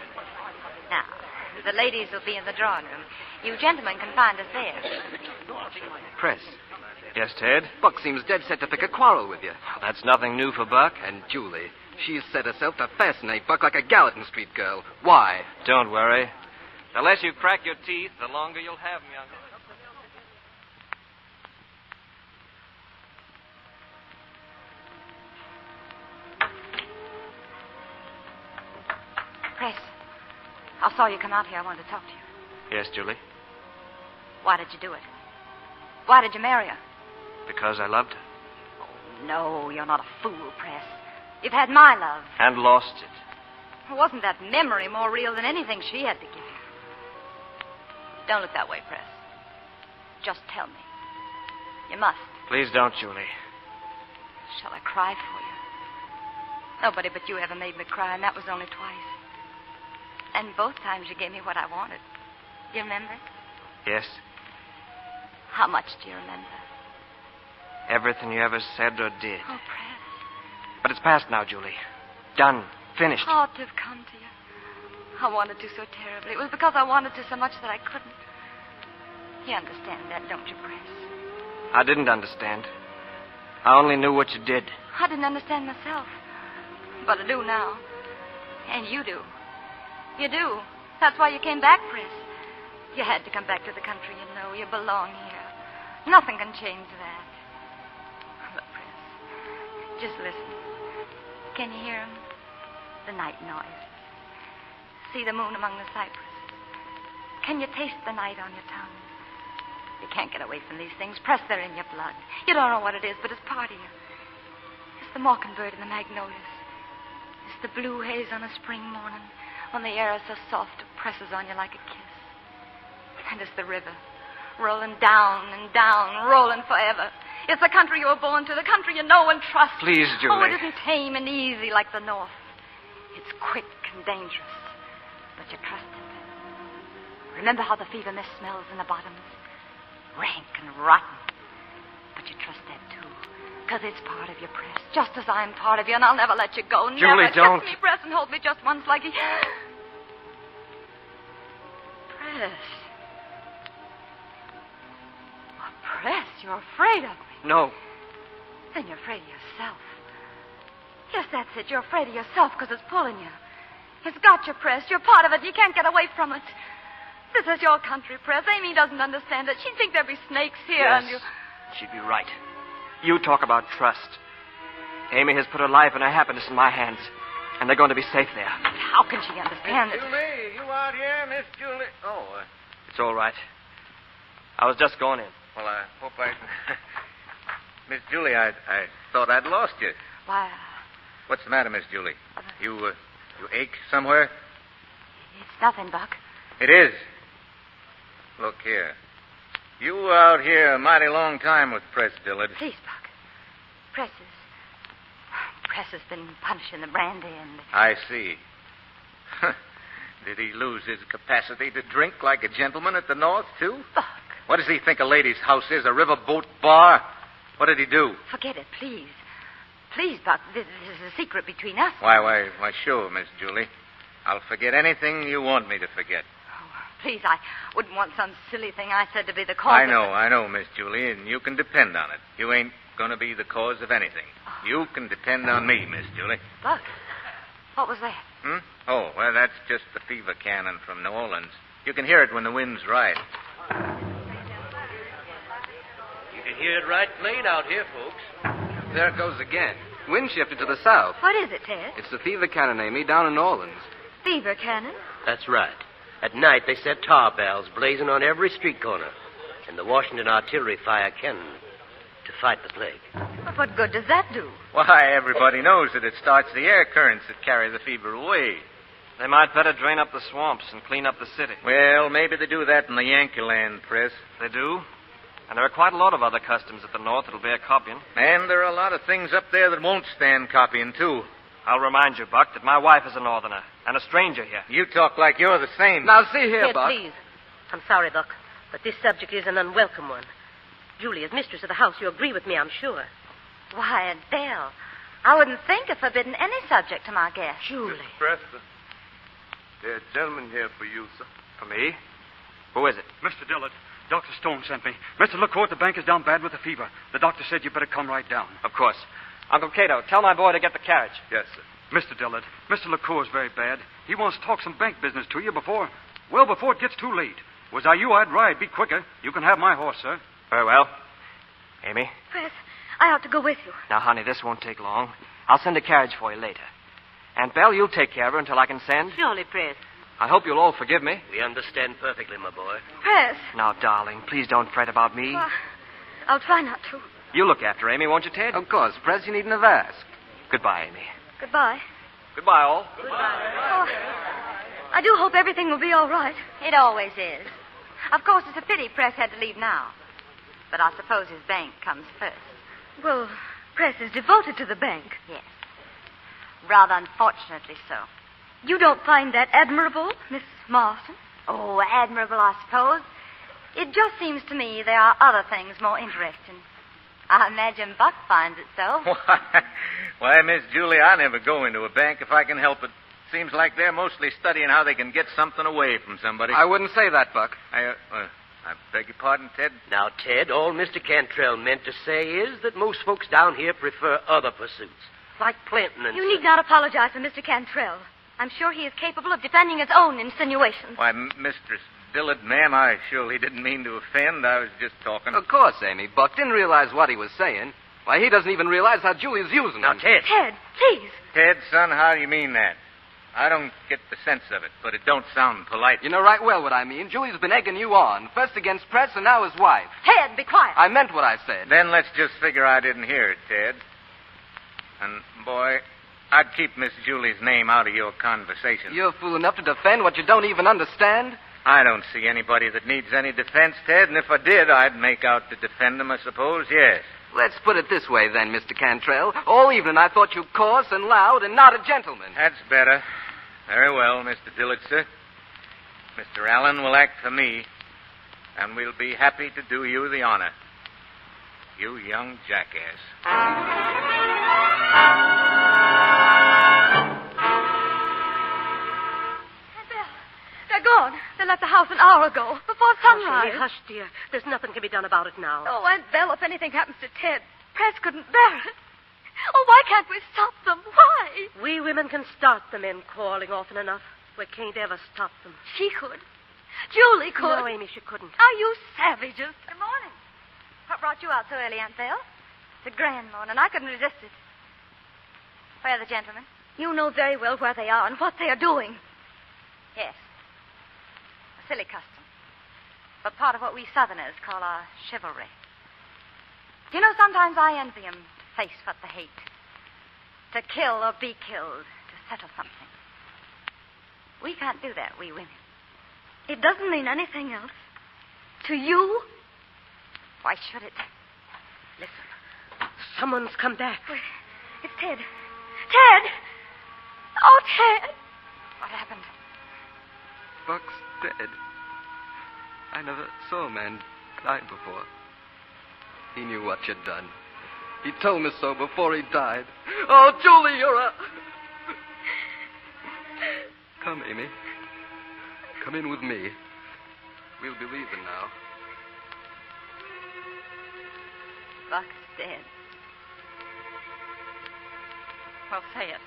Now, the ladies will be in the drawing room. You gentlemen can find us there. Press. Yes, Ted? Buck seems dead set to pick a quarrel with you. That's nothing new for Buck. And Julie, she's set herself to fascinate Buck like a Gallatin Street girl. Why? Don't worry. The less you crack your teeth, the longer you'll have them, young. Press, I saw you come out here. I wanted to talk to you. Yes, Julie? Why did you do it? Why did you marry her? Because I loved her. Oh, no, you're not a fool, Press. You've had my love. And lost it. Wasn't that memory more real than anything she had to give you? Don't look that way, Press. Just tell me. You must. Please don't, Julie. Shall I cry for you? Nobody but you ever made me cry, and that was only twice. And both times you gave me what I wanted. Do you remember? Yes. How much do you remember? Everything you ever said or did. Oh, Press. But it's past now, Julie. Done. Finished. I ought to have come to you. I wanted to so terribly. It was because I wanted to so much that I couldn't. You understand that, don't you, Press? I didn't understand. I only knew what you did. I didn't understand myself. But I do now. And you do. You do. That's why you came back, Press. You had to come back to the country, you know. You belong here. Nothing can change that. Look, Press, just listen. Can you hear him? The night noise. See the moon among the cypresses. Can you taste the night on your tongue? You can't get away from these things. Press, they're in your blood. You don't know what it is, but it's part of you. It's the mockingbird and the magnolias. It's the blue haze on a spring morning when the air is so soft it presses on you like a kiss. And it's the river, rolling down and down, rolling forever. It's the country you were born to, the country you know and trust. Please, Julie. Oh, it isn't tame and easy like the North. It's quick and dangerous, but you trust it. Remember how the fever mist smells in the bottoms? Rank and rotten. But you trust that, too, because it's part of your, Press, just as I'm part of you, and I'll never let you go. Julie, never. don't. Kiss me, Press, and hold me just once like he... Press. Oh, Press, you're afraid of me. No. Then you're afraid of yourself. Yes, that's it. You're afraid of yourself because it's pulling you. It's got you, Press. You're part of it. You can't get away from it. This is your country, Press. Amy doesn't understand it. She'd think there'd be snakes here Yes, and you... she'd be right. You talk about trust. Amy has put her life and her happiness in my hands, and they're going to be safe there. How can she understand it? Julie, you out here, Miss Julie? Oh, It's all right. I was just going in. well, I hope I... Miss Julie, I thought I'd lost you. Why, What's the matter, Miss Julie? You ache somewhere? it's nothing, Buck. It is. Look here. You were out here a mighty long time with Press Dillard. Please, Buck. Press has been punishing the brandy and... I see. Did he lose his capacity to drink like a gentleman at the North, too? Buck. What does he think a lady's house is, a riverboat bar? What did he do? Forget it, please. Please, Buck. This is a secret between us. Why, sure, Miss Julie. I'll forget anything you want me to forget. Please, I wouldn't want some silly thing I said to be the cause I of know, Miss Julie, and you can depend on it. You ain't going to be the cause of anything. You can depend on me, Miss Julie. Buck, what was that? Oh, well, that's just the fever cannon from New Orleans. You can hear it when the wind's right. You can hear it right plain out here, folks. There it goes again. Wind shifted to the south. What is it, Ted? It's the fever cannon, Amy, down in New Orleans. Fever cannon? That's right. At night, they set tar barrels blazing on every street corner. And the Washington artillery fire cannon to fight the plague. But what good does that do? Why, everybody knows that it starts the air currents that carry the fever away. They might better drain up the swamps and clean up the city. Well, maybe they do that in the Yankee land, Press. They do. And there are quite a lot of other customs at the North that'll bear copying. And there are a lot of things up there that won't stand copying, too. I'll remind you, Buck, that my wife is a Northerner and a stranger here. You talk like you're the same. Now, see here, Ted, Buck. please. I'm sorry, Buck, but this subject is an unwelcome one. Julie, as mistress of the house, you agree with me, I'm sure. Why, Adele, I wouldn't think of forbidding any subject to my guest. Julie. Mr. Preston, there's a gentleman here for you, sir. For me? Who is it? Mr. Dillard, Dr. Stone sent me. Mr. LaCourt, the bank is down bad with the fever. The doctor said you better come right down. Of course. Uncle Cato, tell my boy to get the carriage. Yes, sir. Mr. Dillard, Mr. LaCourt's very bad. He wants to talk some bank business to you before it gets too late. Was I you, I'd ride. Be quicker. You can have my horse, sir. Very well. Amy? Press, I ought to go with you. Now, honey, this won't take long. I'll send a carriage for you later. Aunt Belle, you'll take care of her until I can send. Surely, Press. I hope you'll all forgive me. We understand perfectly, my boy. Press. Now, darling, please don't fret about me. Well, I'll try not to. You look after Amy, won't you, Ted? Of course, Press, you needn't have asked. Goodbye, Amy. Goodbye. Goodbye, all. Oh, I do hope everything will be all right. It always is. Of course, it's a pity Press had to leave now. But I suppose his bank comes first. Well, Press is devoted to the bank. Yes. Rather unfortunately so. You don't find that admirable, Miss Marston? Oh, admirable, I suppose. It just seems to me there are other things more interesting. I imagine Buck finds it so. Why, Miss Julie, I never go into a bank if I can help it. Seems like they're mostly studying how they can get something away from somebody. I wouldn't say that, Buck. I beg your pardon, Ted? Now, Ted, all Mr. Cantrell meant to say is that most folks down here prefer other pursuits, like planting and You need not apologize for Mr. Cantrell. I'm sure he is capable of defending his own insinuations. Why, Mistress Dillard, ma'am, I surely didn't mean to offend. I was just talking. Of course, Amy. Buck didn't realize what he was saying. Why, he doesn't even realize how Julie's using Now, him. Ted. Ted, please. Ted, son, how do you mean that? I don't get the sense of it, but it don't sound polite. You know right well what I mean. Julie's been egging you on, first against Press and now his wife. Ted, be quiet. I meant what I said. Then let's just figure I didn't hear it, Ted. And, boy, I'd keep Miss Julie's name out of your conversation. You're fool enough to defend what you don't even understand? I don't see anybody that needs any defense, Ted, and if I did, I'd make out to defend them, I suppose, yes. Let's put it this way, then, Mr. Cantrell. All evening I thought you coarse and loud and not a gentleman. That's better. Very well, Mr. Dillard, sir. Mr. Allen will act for me, and we'll be happy to do you the honor. You young jackass. They're gone. They left the house an hour ago, before sunrise. Hush, dear. There's nothing can be done about it now. Oh, Aunt Belle, if anything happens to Ted, Press couldn't bear it. Oh, why can't we stop them? Why? We women can start the men quarreling often enough. We can't ever stop them. She could. Julie could. No, Amy, she couldn't. Are you savages? Good morning. What brought you out so early, Aunt Phil? It's a grand morning. I couldn't resist it. Where are the gentlemen? You know very well where they are and what they are doing. Yes. A silly custom. But part of what we Southerners call our chivalry. Do you know, sometimes I envy 'em to face what they hate. To kill or be killed. To settle something. We can't do that, we women. It doesn't mean anything else. To you? Why should it? Listen. Someone's come back. It's Ted. Ted! Oh, Ted! What happened? Buck's dead. I never saw a man die before. He knew what you'd done. He told me so before he died. Oh, Julie, you're a... Come, Amy. Come in with me. We'll be leaving now. Buck's dead. Well, say it.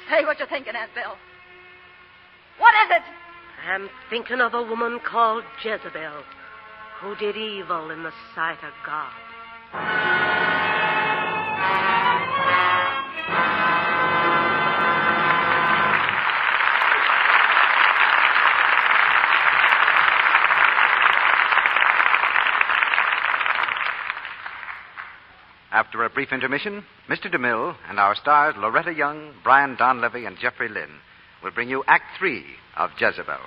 Say what you're thinking, Aunt Bill. What is it? I'm thinking of a woman called Jezebel, who did evil in the sight of God. After a brief intermission, Mr. DeMille and our stars Loretta Young, Brian Donlevy, and Jeffrey Lynn will bring you Act 3 of Jezebel.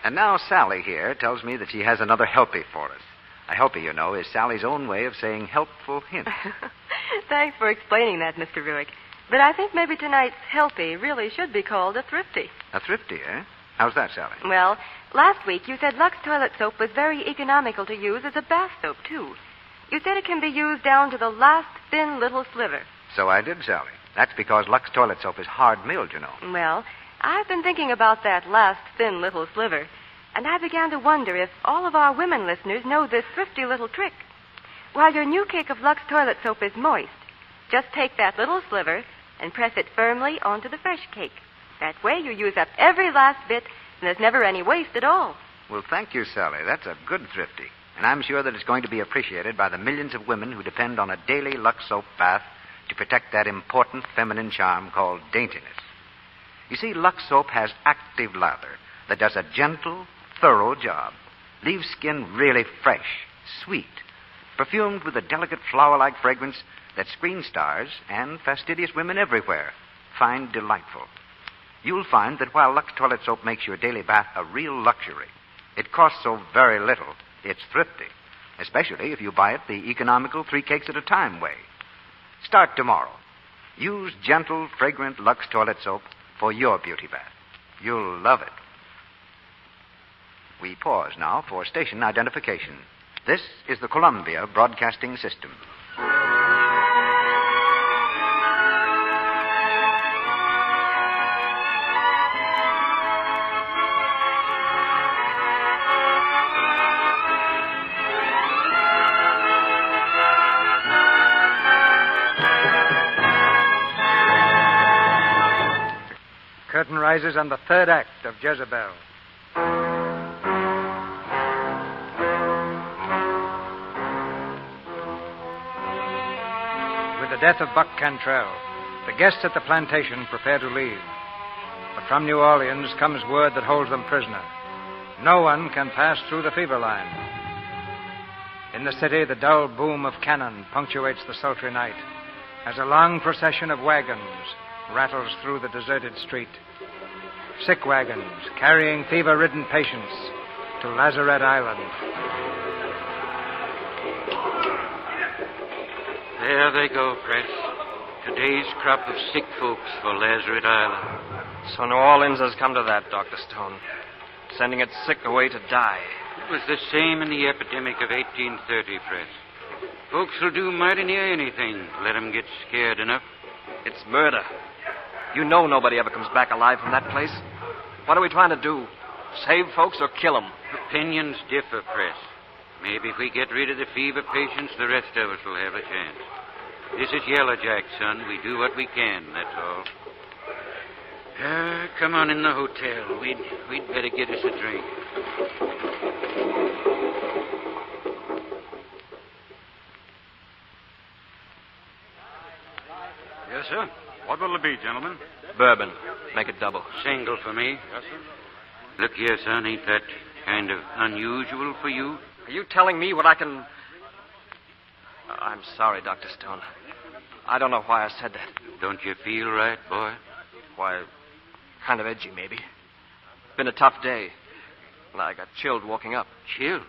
And now Sally here tells me that she has another helpy for us. A helpy, you know, is Sally's own way of saying helpful hint. Thanks for explaining that, Mr. Ruick. But I think maybe tonight's helpy really should be called a thrifty. A thrifty, eh? How's that, Sally? Well, last week you said Lux toilet soap was very economical to use as a bath soap, too. You said it can be used down to the last thin little sliver. So I did, Sally. That's because Lux toilet soap is hard-milled, you know. Well, I've been thinking about that last thin little sliver, and I began to wonder if all of our women listeners know this thrifty little trick. While your new cake of Lux toilet soap is moist, just take that little sliver and press it firmly onto the fresh cake. That way you use up every last bit, and there's never any waste at all. Well, thank you, Sally. That's a good thrifty. And I'm sure that it's going to be appreciated by the millions of women who depend on a daily Lux soap bath to protect that important feminine charm called daintiness. You see, Lux soap has active lather that does a gentle, thorough job. Leaves skin really fresh, sweet, perfumed with a delicate flower-like fragrance that screen stars and fastidious women everywhere find delightful. You'll find that while Lux toilet soap makes your daily bath a real luxury, it costs so very little, it's thrifty, especially if you buy it the economical 3 cakes at a time way. Start tomorrow. Use gentle, fragrant Lux toilet soap for your beauty bath. You'll love it. We pause now for station identification. This is the Columbia Broadcasting System. Curtain rises on the third act of Jezebel. With the death of Buck Cantrell, the guests at the plantation prepare to leave. But from New Orleans comes word that holds them prisoner. No one can pass through the fever line. In the city, the dull boom of cannon punctuates the sultry night as a long procession of wagons rattles through the deserted street. Sick wagons carrying fever-ridden patients to Lazarette Island. There they go, Press. Today's crop of sick folks for Lazarette Island. So New Orleans has come to that, Dr. Stone. Sending its sick away to die. It was the same in the epidemic of 1830, Press. Folks will do mighty near anything to let them get scared enough. It's murder. You know nobody ever comes back alive from that place. What are we trying to do? Save folks or kill them? Opinions differ, Press. Maybe if we get rid of the fever patients, the rest of us will have a chance. This is Yellow Jack, son. We do what we can, that's all. Come on in the hotel. We'd better get us a drink. Yes, sir. What will it be, gentlemen? Bourbon. Make it double. Single for me. Yes, sir. Look here, son. Ain't that kind of unusual for you? Are you telling me what I can... I'm sorry, Dr. Stone. I don't know why I said that. Don't you feel right, boy? Why, kind of edgy, maybe. Been a tough day. And I got chilled walking up. Chilled?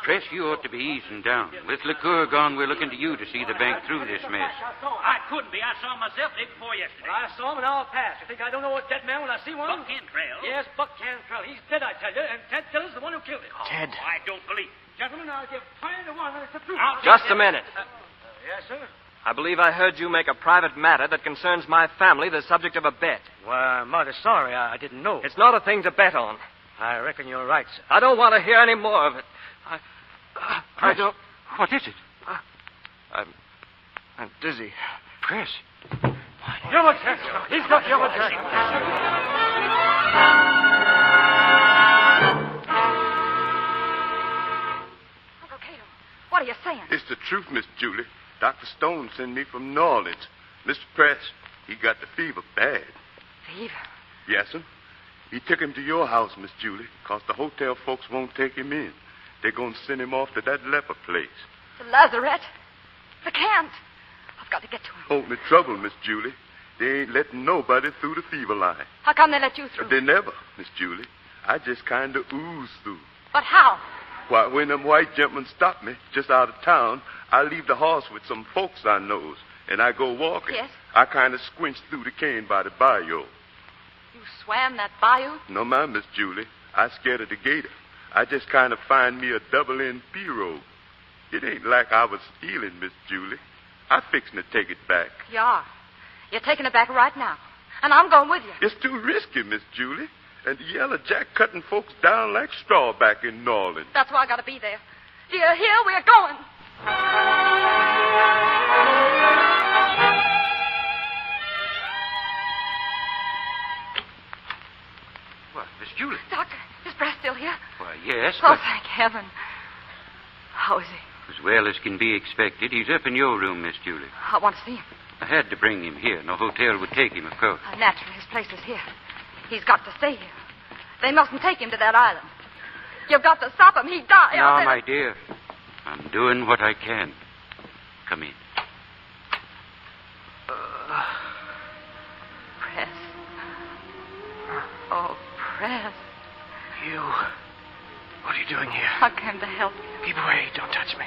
Press, you ought to be easing down. With liqueur gone, we're looking to you to see the bank through this mess. I couldn't be. I saw him myself day before yesterday. I saw him in our past. You think I don't know a dead man when I see one? Buck Cantrell? Yes, Buck Cantrell. He's dead, I tell you, and Ted Diller's the one who killed him. Ted? Oh, I don't believe it. Gentlemen, I'll give 20 to 1 that it's the truth. Just a minute. Yes, sir? I believe I heard you make a private matter that concerns my family the subject of a bet. Well, I'm mighty sorry. I didn't know. It's not a thing to bet on. I reckon you're right, sir. I don't want to hear any more of it. I don't... What is it? I'm dizzy. Press. Yellow Jack. He's got Yellow Jack. Uncle Cato, what are you saying? It's the truth, Miss Julie. Dr. Stone sent me from New Orleans. Mr. Press, he got the fever bad. Fever? Yes, sir. He took him to your house, Miss Julie, 'cause the hotel folks won't take him in. They're going to send him off to that leper place. The lazarette? I can't. I've got to get to him. Only trouble, Miss Julie. They ain't letting nobody through the fever line. How come they let you through? They never, Miss Julie. I just kind of ooze through. But how? Why, when them white gentlemen stop me just out of town, I leave the horse with some folks I knows, and I go walking. Yes? I kind of squinch through the cane by the bayou. You swam that bayou? No, ma'am, Miss Julie. I scared of the gator. I just kind of find me a double-end pirogue. It ain't like I was stealing, Miss Julie. I'm fixing to take it back. You are. You're taking it back right now. And I'm going with you. It's too risky, Miss Julie. And the Yellow Jack cutting folks down like straw back in New Orleans. That's why I got to be there. Do you hear? We're going. What, Miss Julie? Doctor, is Brett still here? Why, yes, Oh, but thank heaven. How is he? as well as can be expected, he's up in your room, Miss Julie. I want to see him. I had to bring him here. No hotel would take him, of course. Naturally, his place is here. He's got to stay here. They mustn't take him to that island. You've got to stop him. He'd die. Now, my dear, I'm doing what I can. Come in. Press. Oh, Press. You. What are you doing here? I came to help you. Keep away. Don't touch me.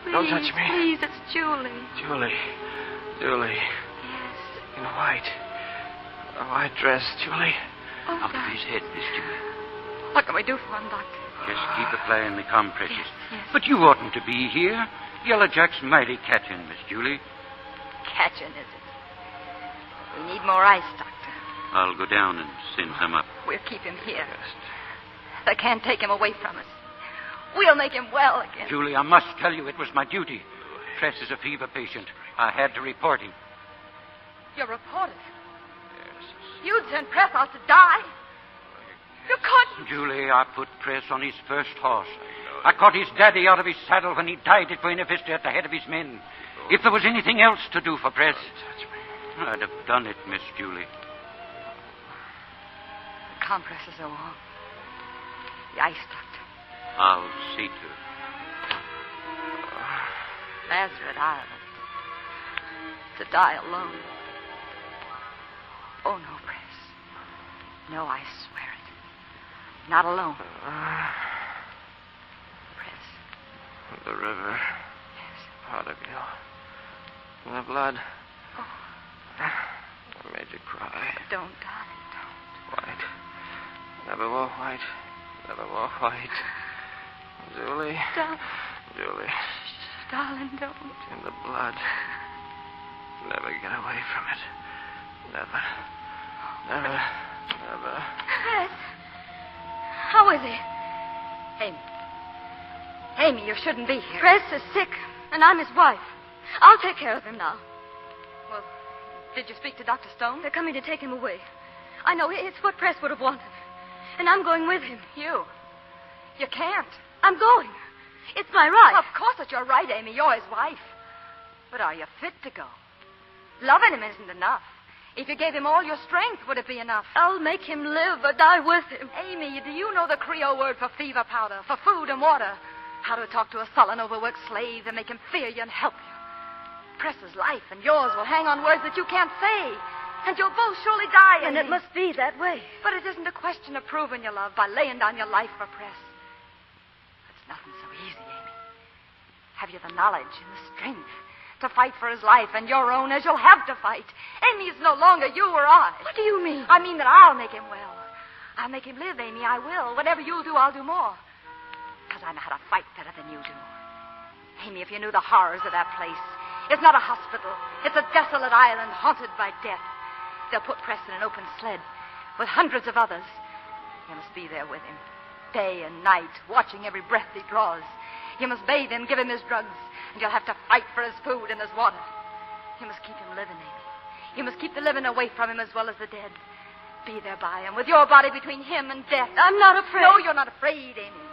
Please, Don't touch me. Please, it's Julie. Julie. Yes. In white. A white dress, Julie. Oh, Out of his head, Miss Julie. what can we do for him, Doctor? Just keep applying the compresses. Yes. But you oughtn't to be here. Yellow Jack's mighty catching, Miss Julie. Catching, is it? We need more ice, Doctor. I'll go down and send some up. We'll keep him here. They can't take him away from us. We'll make him well again. Julie, I must tell you it was my duty. Press is a fever patient. I had to report him. You reported? You'd send Press out to die? You couldn't. Julie, I put Press on his first horse. I caught his daddy out of his saddle when he died at Buena Vista at the head of his men. If there was anything else to do for Press, I'd have done it, Miss Julie. The compresses are on. The ice, Doctor. I'll see to it. Lazarette Island. To die alone. Oh, no, Press. No, I swear it. Not alone. Press. The river. Yes. Part of you. The blood. I made you cry. Don't, darling, don't. White. Never wore white. Never wore white. Julie. Don't. Julie. Darling, don't. In the blood. Never get away from it. Never. Never. Never. Press. How is he? Amy. Amy, you shouldn't be here. Press is sick, and I'm his wife. I'll take care of him now. Well, did you speak to Dr. Stone? They're coming to take him away. I know it's what Press would have wanted. And I'm going with him. You can't. I'm going. It's my right. Of course it's your right, Amy. You're his wife. But are you fit to go? Loving him isn't enough. If you gave him all your strength, would it be enough? I'll make him live or die with him. Amy, do you know the Creole word for fever powder, for food and water? How to talk to a sullen, overworked slave and make him fear you and help you. Press's life and yours will hang on words that you can't say. And you'll both surely die. And it must be that way. But it isn't a question of proving your love by laying down your life for Press. It's nothing so easy, Amy. Have you the knowledge and the strength to fight for his life and your own as you'll have to fight? Amy, it's no longer you or I. What do you mean? I mean that I'll make him well. I'll make him live, Amy. I will. Whatever you'll do, I'll do more. Because I know how to fight better than you do. Amy, if you knew the horrors of that place. It's not a hospital. It's a desolate island haunted by death. They'll put Preston in an open sled with hundreds of others. You must be there with him, day and night, watching every breath he draws. You must bathe him, give him his drugs, and you'll have to fight for his food and his water. You must keep him living, Amy. You must keep the living away from him as well as the dead. Be there by him, with your body between him and death. I'm not afraid. No, you're not afraid, Amy.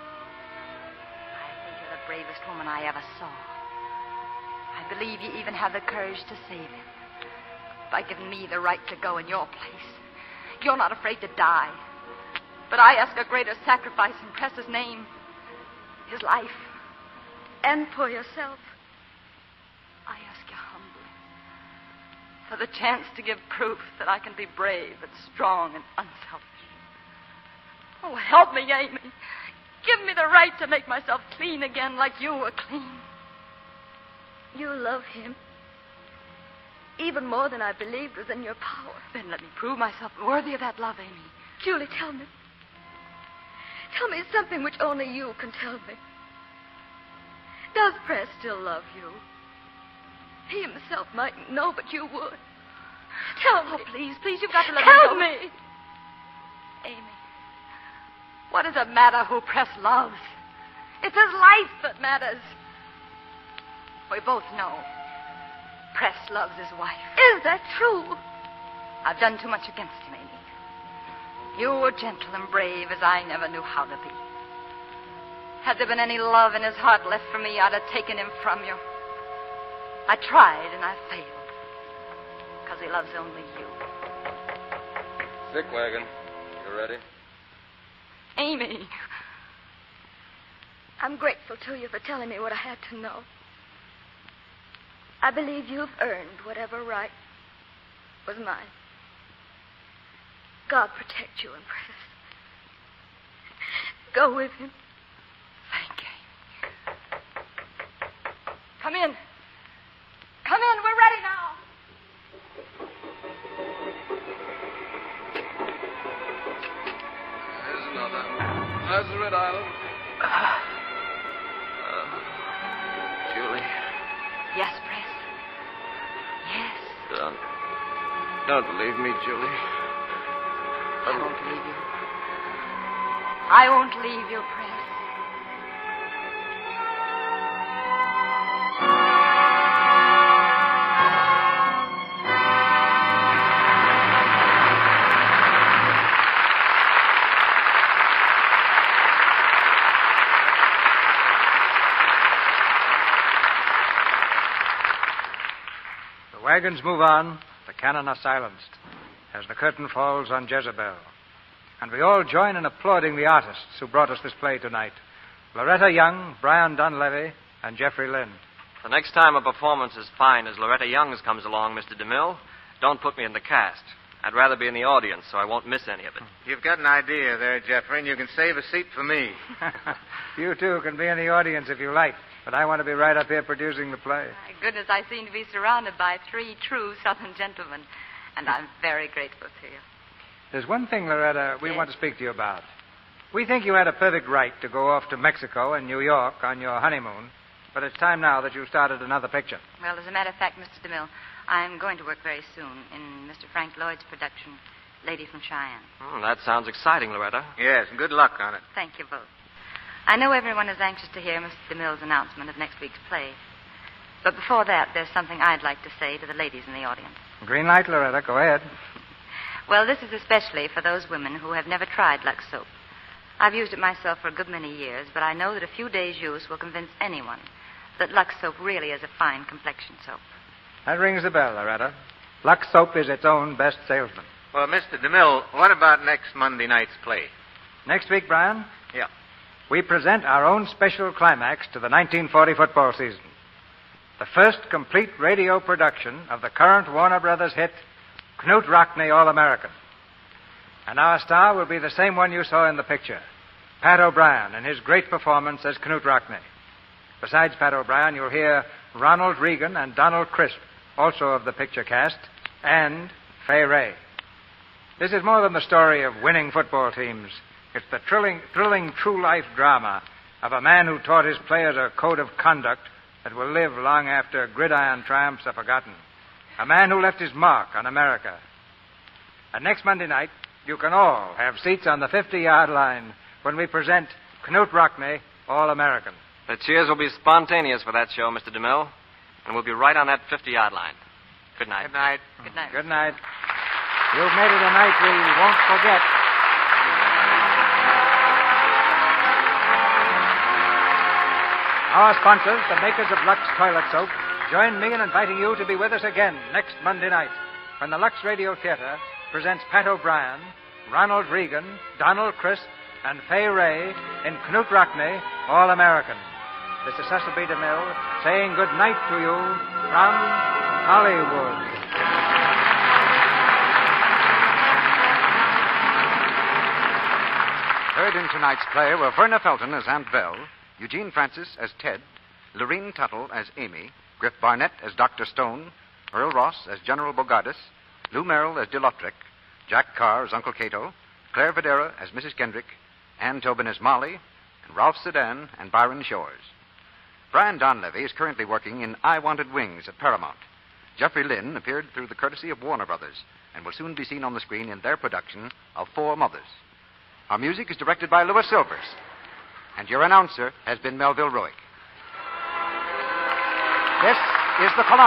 I think you're the bravest woman I ever saw. I believe you even have the courage to save him by giving me the right to go in your place. You're not afraid to die. But I ask a greater sacrifice in Press's name. His life. And for yourself. I ask you humbly for the chance to give proof that I can be brave and strong and unselfish. Oh, help me, Amy. Give me the right to make myself clean again like you were clean. You love him. Even more than I believed was in your power. Then let me prove myself worthy of that love, Amy. Julie, tell me. Tell me something which only you can tell me. Does Press still love you? He himself mightn't know, but you would. Tell me. Oh, please, you've got to let Tell me me. Amy, what does it matter who Press loves? It's his life that matters. We both know Press loves his wife. Is that true? I've done too much against him, Amy. You were gentle and brave as I never knew how to be. Had there been any love in his heart left for me, I'd have taken him from you. I tried and I failed. Because he loves only you. Sick wagon. You ready? Amy. I'm grateful to you for telling me what I had to know. I believe you've earned whatever right was mine. God protect you and Press. Go with him. Thank you. Come in. Come in. We're ready now. There's another. There's the Red Island. Julie. Yes, Press. Yes. Don't leave me, Julie. I won't leave you. I won't leave you, Press. The wagons move on, the cannon are silenced as the curtain falls on Jezebel. And we all join in applauding the artists who brought us this play tonight. Loretta Young, Brian Dunleavy, and Jeffrey Lynn. The next time a performance as fine as Loretta Young's comes along, Mr. DeMille, don't put me in the cast. I'd rather be in the audience so I won't miss any of it. You've got an idea there, Jeffrey, and you can save a seat for me. You, too, can be in the audience if you like, but I want to be right up here producing the play. My goodness, I seem to be surrounded by three true Southern gentlemen, and I'm very grateful to you. There's one thing, Loretta, we want to speak to you about. We think you had a perfect right to go off to Mexico and New York on your honeymoon, but it's time now that you started another picture. Well, as a matter of fact, Mr. DeMille, I'm going to work very soon in Mr. Frank Lloyd's production, Lady from Cheyenne. That sounds exciting, Loretta. Yes, and good luck on it. Thank you both. I know everyone is anxious to hear Mr. DeMille's announcement of next week's play. But before that, there's something I'd like to say to the ladies in the audience. Green light, Loretta. Go ahead. Well, this is especially for those women who have never tried Lux soap. I've used it myself for a good many years, but I know that a few days' use will convince anyone that Lux soap really is a fine complexion soap. That rings the bell, Loretta. Lux soap is its own best salesman. Well, Mr. DeMille, what about next Monday night's play? Next week, Brian? Yeah. We present our own special climax to the 1940 football season. The first complete radio production of the current Warner Brothers hit, Knute Rockne All-American. And our star will be the same one you saw in the picture, Pat O'Brien, in his great performance as Knute Rockne. Besides Pat O'Brien, you'll hear Ronald Reagan and Donald Crisp, also of the picture cast, and Fay Ray. This is more than the story of winning football teams. It's the thrilling true-life drama of a man who taught his players a code of conduct that will live long after gridiron triumphs are forgotten. A man who left his mark on America. And next Monday night, you can all have seats on the 50-yard line when we present Knute Rockne, All-American. The cheers will be spontaneous for that show, Mr. DeMille. And we'll be right on that 50-yard line. Good night. Good night. Good night. Good night. You've made it a night we won't forget. Our sponsors, the makers of Lux Toilet Soap, join me in inviting you to be with us again next Monday night when the Lux Radio Theater presents Pat O'Brien, Ronald Reagan, Donald Crisp, and Fay Ray in Knute Rockne, All-American. This is Cecil B. DeMille saying good night to you from Hollywood. Heard in tonight's play were Verna Felton as Aunt Belle, Eugene Francis as Ted, Lorene Tuttle as Amy, Griff Barnett as Dr. Stone, Earl Ross as General Bogardus, Lou Merrill as DeLautrec, Jack Carr as Uncle Cato, Claire Videra as Mrs. Kendrick, Ann Tobin as Molly, and Ralph Sedan and Byron Shores. Brian Donlevy is currently working in I Wanted Wings at Paramount. Jeffrey Lynn appeared through the courtesy of Warner Brothers and will soon be seen on the screen in their production of Four Mothers. Our music is directed by Louis Silvers, and your announcer has been Melville Ruick. This is the Columbia